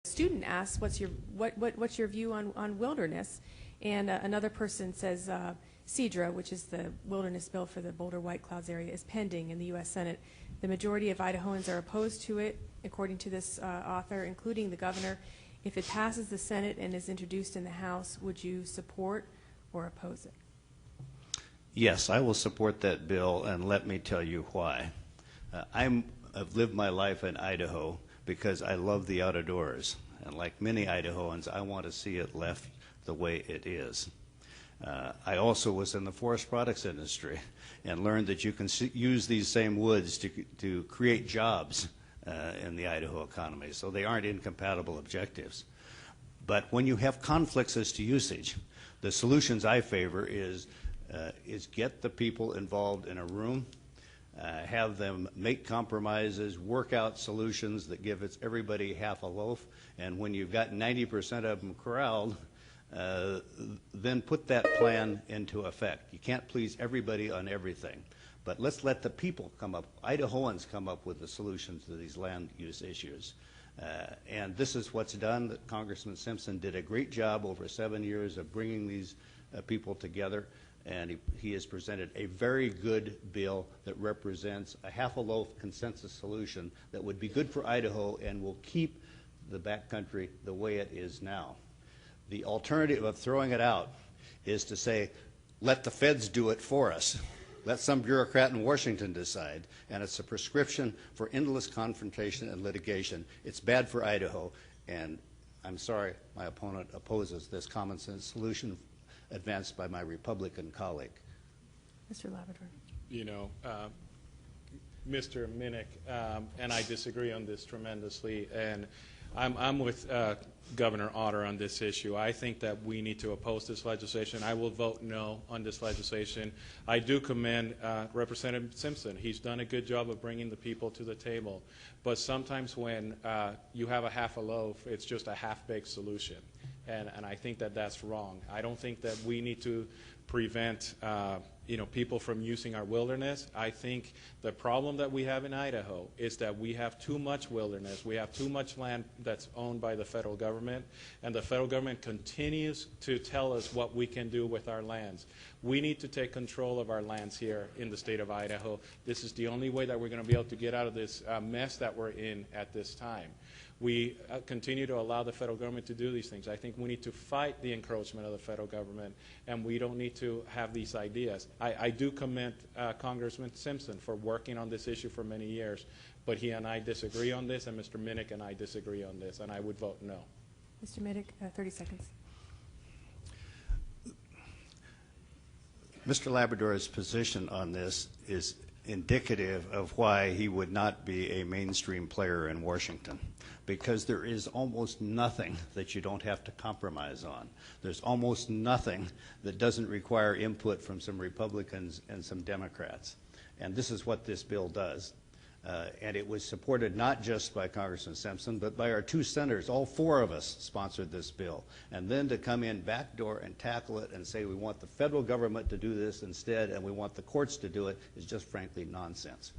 student asks, what's your view on wilderness? And another person says CEDRA, which is the wilderness bill for the Boulder White Clouds area, is pending in the U.S. Senate. The majority of Idahoans are opposed to it, according to this author, including the governor. If it passes the Senate and is introduced in the House, would you support or oppose it? Yes, I will support that bill, and let me tell you why. I've lived my life in Idaho because I love the outdoors, and like many Idahoans, I want to see it left the way it is. I also was in the forest products industry and learned that you can use these same woods to create jobs in the Idaho economy, so they aren't incompatible objectives. But when you have conflicts as to usage, the solutions I favor is get the people involved in a room, have them make compromises, work out solutions that give everybody half a loaf, and when you've got 90% of them corralled, then put that plan into effect. You can't please everybody on everything, but let's let the people come up, Idahoans come up with the solutions to these land use issues. And this is what's done. Congressman Simpson did a great job over 7 years of bringing these people together, and he has presented a very good bill that represents a half a loaf consensus solution that would be good for Idaho and will keep the backcountry the way it is now. The alternative of throwing it out is to say, let the feds do it for us. Let some bureaucrat in Washington decide. And it's a prescription for endless confrontation and litigation. It's bad for Idaho, and I'm sorry my opponent opposes this common sense solution advanced by my Republican colleague. Mr. Labrador. You know, Mr. Minnick and I disagree on this tremendously, and I'm with Governor Otter on this issue. I think that we need to oppose this legislation. I will vote no on this legislation. I do commend Representative Simpson. He's done a good job of bringing the people to the table. But sometimes when you have a half a loaf, it's just a half-baked solution. And I think that that's wrong. I don't think that we need to prevent people from using our wilderness. I think the problem that we have in Idaho is that we have too much wilderness. We have too much land that's owned by the federal government, and the federal government continues to tell us what we can do with our lands. We need to take control of our lands here in the state of Idaho. This is the only way that we're going to be able to get out of this mess that we're in at this time. We continue to allow the federal government to do these things. I think we need to fight the encroachment of the federal government, and we don't need to have these ideas. I do commend Congressman Simpson for working on this issue for many years, but he and I disagree on this, and Mr. Minnick and I disagree on this, and I would vote no. Mr. Minnick, 30 seconds. Mr. Labrador's position on this is indicative of why he would not be a mainstream player in Washington, because there is almost nothing that you don't have to compromise on. There's almost nothing that doesn't require input from some Republicans and some Democrats. And this is what this bill does. And it was supported not just by Congressman Simpson, but by our two senators. All four of us sponsored this bill. And then to come in backdoor and tackle it and say we want the federal government to do this instead and we want the courts to do it is just frankly nonsense.